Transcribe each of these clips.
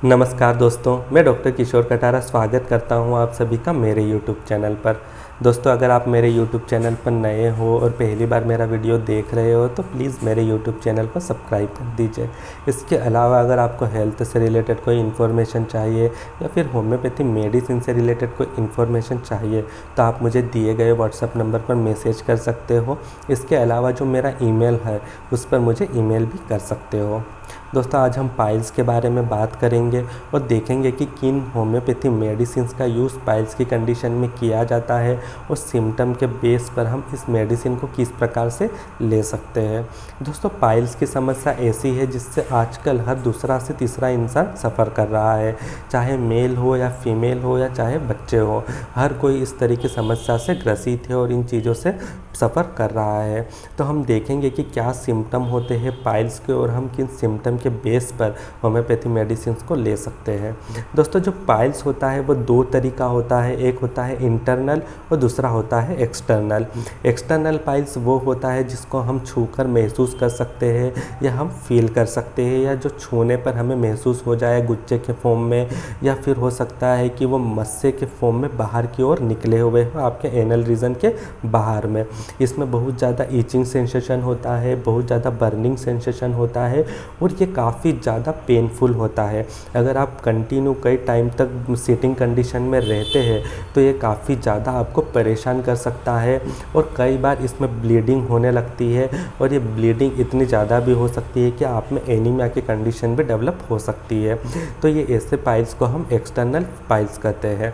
नमस्कार दोस्तों, मैं डॉक्टर किशोर कटारा स्वागत करता हूं आप सभी का मेरे YouTube चैनल पर। दोस्तों, अगर आप मेरे YouTube चैनल पर नए हो और पहली बार मेरा वीडियो देख रहे हो तो प्लीज़ मेरे YouTube चैनल को सब्सक्राइब कर दीजिए। इसके अलावा अगर आपको हेल्थ से रिलेटेड कोई इन्फॉर्मेशन चाहिए या फिर होम्योपैथी मेडिसिन से रिलेटेड कोई इन्फॉर्मेशन चाहिए तो आप मुझे दिए गए व्हाट्सएप नंबर पर मैसेज कर सकते हो। इसके अलावा जो मेरा ईमेल है उस पर मुझे ईमेल भी कर सकते हो। दोस्तों, आज हम पाइल्स के बारे में बात करेंगे और देखेंगे कि किन होम्योपैथी मेडिसिन्स का यूज़ पाइल्स की कंडीशन में किया जाता है और सिम्टम के बेस पर हम इस मेडिसिन को किस प्रकार से ले सकते हैं। दोस्तों, पाइल्स की समस्या ऐसी है जिससे आजकल हर दूसरा से तीसरा इंसान सफ़र कर रहा है, चाहे मेल हो या फीमेल हो या चाहे बच्चे हो। हर कोई इस तरह की समस्या से ग्रसित है और इन चीज़ों से सफ़र कर रहा है। तो हम देखेंगे कि क्या सिम्टम होते हैं पाइल्स के और हम किन सिम्टम के बेस पर होम्योपैथी मेडिसिन को ले सकते हैं। दोस्तों, जो पाइल्स होता है वो दो तरीका होता है, एक होता है इंटरनल और दूसरा होता है एक्सटर्नल। एक्सटर्नल पाइल्स वो होता है जिसको हम छूकर महसूस कर सकते हैं या हम फील कर सकते हैं, या जो छूने पर हमें महसूस हो जाए गुच्छे के फॉर्म में, या फिर हो सकता है कि वो मस्से के फॉर्म में बाहर की ओर निकले हुए हो आपके एनल रीजन के बाहर में। इसमें बहुत ज़्यादा ईचिंग सेंसेशन होता है, बहुत ज़्यादा बर्निंग सेंसेशन होता है और ये काफ़ी ज़्यादा पेनफुल होता है। अगर आप कंटिन्यू कई टाइम तक सीटिंग कंडीशन में रहते हैं तो ये काफ़ी ज़्यादा आपको परेशान कर सकता है और कई बार इसमें ब्लीडिंग होने लगती है और ये ब्लीडिंग इतनी ज़्यादा भी हो सकती है कि आप में एनीमिया की कंडीशन भी डेवलप हो सकती है। तो ये ऐसे पाइल्स को हम एक्सटर्नल पाइल्स कहते हैं।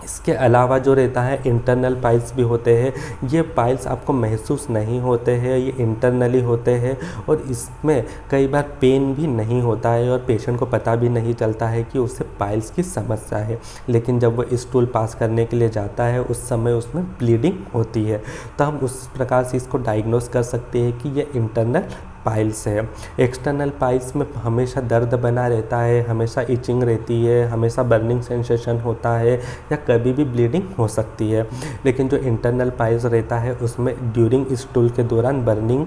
इसके अलावा जो रहता है इंटरनल पाइल्स भी होते हैं। ये पाइल्स आपको महसूस नहीं होते हैं, ये इंटरनली होते हैं और इसमें कई बार पेन भी नहीं होता है और पेशेंट को पता भी नहीं चलता है कि उसे पाइल्स की समस्या है। लेकिन जब वो स्टूल पास करने के लिए जाता है उस समय उसमें ब्लीडिंग होती है, तो हम उस प्रकार से इसको डायग्नोस कर सकते हैं कि ये इंटरनल पाइल्स है। एक्सटर्नल पाइल्स में हमेशा दर्द बना रहता है, हमेशा इचिंग रहती है, हमेशा बर्निंग सेंसेशन होता है या कभी भी ब्लीडिंग हो सकती है। लेकिन जो इंटरनल पाइल्स रहता है उसमें ड्यूरिंग स्टूल के दौरान बर्निंग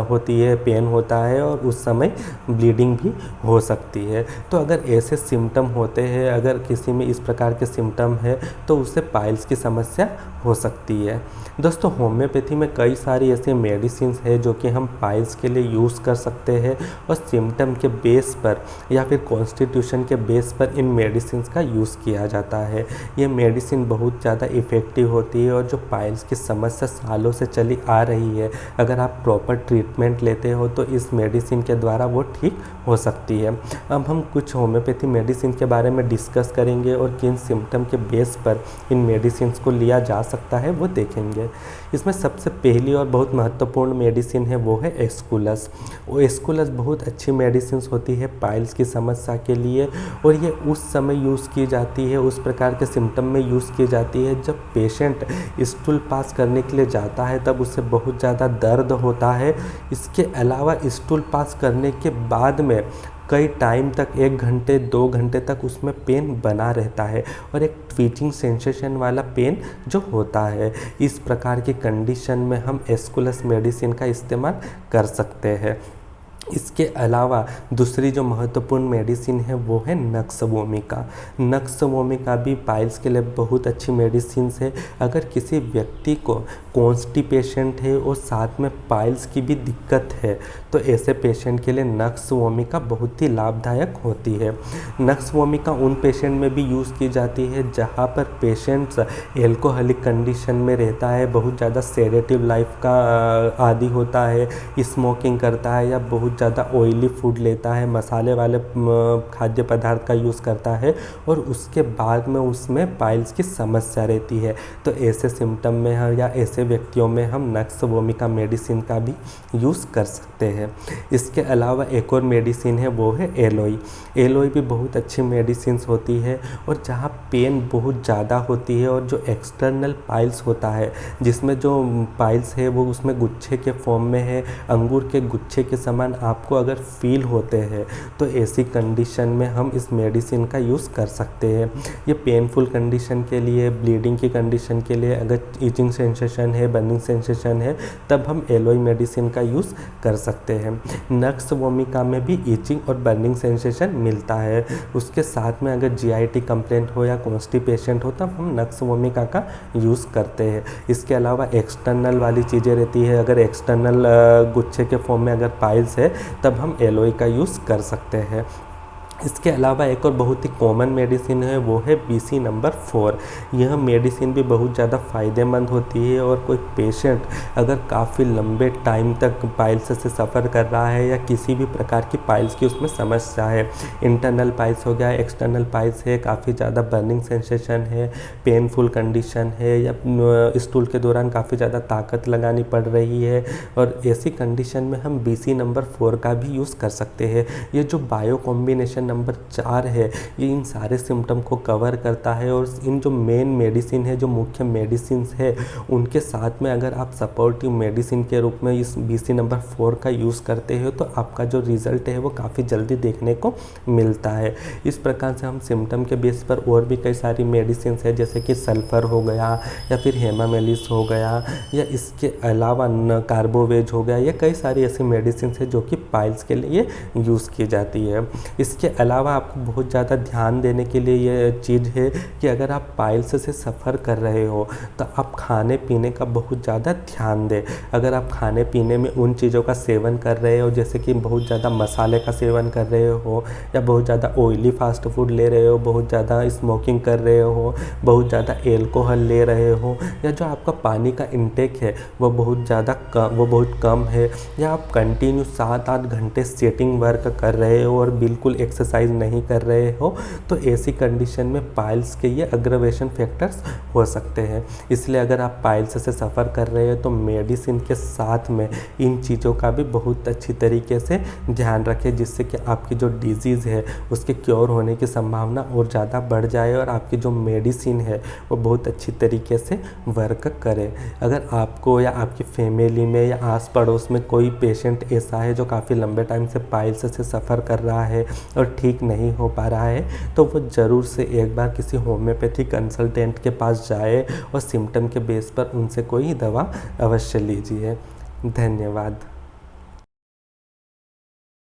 होती है, पेन होता है और उस समय ब्लीडिंग भी हो सकती है। तो अगर ऐसे सिम्टम होते हैं, अगर किसी में इस प्रकार के सिम्टम है तो उससे पाइल्स की समस्या हो सकती है। दोस्तों, होम्योपैथी में कई सारी ऐसी मेडिसिन है जो कि हम पाइल्स के लिए यूज़ कर सकते हैं और सिम्टम के बेस पर या फिर कॉन्स्टिट्यूशन के बेस पर इन मेडिसिन का यूज़ किया जाता है। ये मेडिसिन बहुत ज़्यादा इफ़ेक्टिव होती है और जो पाइल्स की समस्या सालों से चली आ रही है, अगर आप प्रॉपर ट्रीटमेंट लेते हो तो इस मेडिसिन के द्वारा वो ठीक हो सकती है। अब हम कुछ होम्योपैथी मेडिसिन के बारे में डिस्कस करेंगे और किन सिम्टम के बेस पर इन मेडिसिन को लिया जा सकता है वो देखेंगे। इसमें सबसे पहली और बहुत महत्वपूर्ण मेडिसिन है वो है एस्कुलस। वो एस्कुलस बहुत अच्छी मेडिसिन होती है पाइल्स की समस्या के लिए और ये उस समय यूज़ की जाती है, उस प्रकार के सिम्टम में यूज़ की जाती है जब पेशेंट स्टूल पास करने के लिए जाता है तब उसे बहुत ज़्यादा दर्द होता है। इसके अलावा स्टूल पास करने के बाद में कई टाइम तक 1 घंटे 2 घंटे तक उसमें पेन बना रहता है और एक ट्वीचिंग सेंसेशन वाला पेन जो होता है। इस प्रकार की कंडीशन में हम एस्कुलस मेडिसिन का इस्तेमाल कर सकते हैं। इसके अलावा दूसरी जो महत्वपूर्ण मेडिसिन है वो है नक्स वोमिका। नक्स वोमिका भी पाइल्स के लिए बहुत अच्छी मेडिसिन है। अगर किसी व्यक्ति को कॉन्स्टिपेशन है और साथ में पाइल्स की भी दिक्कत है तो ऐसे पेशेंट के लिए नक्स वोमिका बहुत ही लाभदायक होती है। नक्स वोमिका उन पेशेंट में भी यूज़ की जाती है जहाँ पर पेशेंट्स एल्कोहलिक कंडीशन में रहता है, बहुत ज़्यादा सेडेटिव लाइफ का आदी होता है, स्मोकिंग करता है या बहुत ज़्यादा ऑयली फूड लेता है, मसाले वाले खाद्य पदार्थ का यूज़ करता है और उसके बाद में उसमें पाइल्स की समस्या रहती है। तो ऐसे सिम्टम में हम या ऐसे व्यक्तियों में हम नक्स वोमिका मेडिसिन का भी यूज़ कर सकते हैं। इसके अलावा एक और मेडिसिन है वो है एलोई। एलोई भी बहुत अच्छी मेडिसिन होती है और जहाँ पेन बहुत ज़्यादा होती है और जो एक्सटर्नल पाइल्स होता है जिसमें जो पाइल्स है वो उसमें गुच्छे के फॉर्म में है, अंगूर के गुच्छे के समान आपको अगर फील होते हैं तो ऐसी कंडीशन में हम इस मेडिसिन का यूज़ कर सकते हैं। ये पेनफुल कंडीशन के लिए, ब्लीडिंग की कंडीशन के लिए, अगर ईचिंग सेंसेशन है, बर्निंग सेंसेशन है, तब हम एलोई मेडिसिन का यूज़ कर सकते हैं। नक्स वोमिका में भी ईचिंग और बर्निंग सेंसेशन मिलता है। उसके साथ में अगर जीआईटी कंप्लेंट हो या कॉन्स्टिपेशन हो तब हम नक्स वोमिका का यूज़ करते हैं। इसके अलावा एक्सटर्नल वाली चीज़ें रहती है, अगर एक्सटर्नल गुच्छे के फॉर्म में अगर पाइल्स है तब हम एलोई का यूज़ कर सकते हैं। इसके अलावा एक और बहुत ही कॉमन मेडिसिन है, वो है BC नंबर 4। यह मेडिसिन भी बहुत ज़्यादा फ़ायदेमंद होती है और कोई पेशेंट अगर काफ़ी लंबे टाइम तक पाइल्स से सफ़र कर रहा है या किसी भी प्रकार की पाइल्स की उसमें समस्या है, इंटरनल पाइल्स हो गया, एक्सटर्नल पाइल्स है, काफ़ी ज़्यादा बर्निंग सेंसेशन है, पेनफुल कंडीशन है, या स्टूल के दौरान काफ़ी ज़्यादा ताकत लगानी पड़ रही है, और ऐसी कंडीशन में हम BC नंबर 4 का भी यूज़ कर सकते हैं। ये जो बायो कॉम्बिनेशन नंबर 4 है, ये इन सारे सिम्टम को कवर करता है, और इन जो मेन मेडिसिन है, जो मुख्य मेडिसिन है, उनके साथ में अगर आप सपोर्टिव मेडिसिन के रूप में इस BC नंबर 4 का यूज़ करते हो तो आपका जो रिज़ल्ट है वो काफ़ी जल्दी देखने को मिलता है। इस प्रकार से हम सिम्टम के बेस पर और भी कई सारी मेडिसिन है, जैसे कि सल्फ़र हो गया या फिर हेमामेलिस हो गया, या इसके अलावा कार्बोवेज हो गया, या कई सारी ऐसी मेडिसिन है जो कि पाइल्स के लिए यूज़ की जाती है। इसके अलावा आपको बहुत ज़्यादा ध्यान देने के लिए ये चीज़ है कि अगर आप पाइल्स से सफ़र कर रहे हो तो आप खाने पीने का बहुत ज़्यादा ध्यान दें। अगर आप खाने पीने में उन चीज़ों का सेवन कर रहे हो, जैसे कि बहुत ज़्यादा मसाले का सेवन कर रहे हो, या बहुत ज़्यादा ऑयली फास्ट फूड ले रहे हो, बहुत ज़्यादा स्मोकिंग कर रहे हो, बहुत ज़्यादा एल्कोहल ले रहे हो, या जो आपका पानी का इंटेक है वो बहुत कम है, या आप कंटिन्यू 7-8 घंटे सिटिंग वर्क कर रहे हो और बिल्कुल एक्सरसाइज नहीं कर रहे हो, तो ऐसी कंडीशन में पाइल्स के ये अग्रवेशन फैक्टर्स हो सकते हैं। इसलिए अगर आप पाइल्स से सफ़र कर रहे हो तो मेडिसिन के साथ में इन चीज़ों का भी बहुत अच्छी तरीके से ध्यान रखें, जिससे कि आपकी जो डिजीज़ है उसके क्योर होने की संभावना और ज़्यादा बढ़ जाए और आपकी जो मेडिसिन है वो बहुत अच्छी तरीके से वर्क करे। अगर आपको या आपकी फैमिली में या आस पड़ोस में कोई पेशेंट ऐसा है जो काफ़ी लंबे टाइम से पाइल्स से सफ़र कर रहा है और ठीक नहीं हो पा रहा है, तो वो ज़रूर से एक बार किसी होम्योपैथी कंसल्टेंट के पास जाए और सिम्टम के बेस पर उनसे कोई दवा अवश्य लीजिए। धन्यवाद।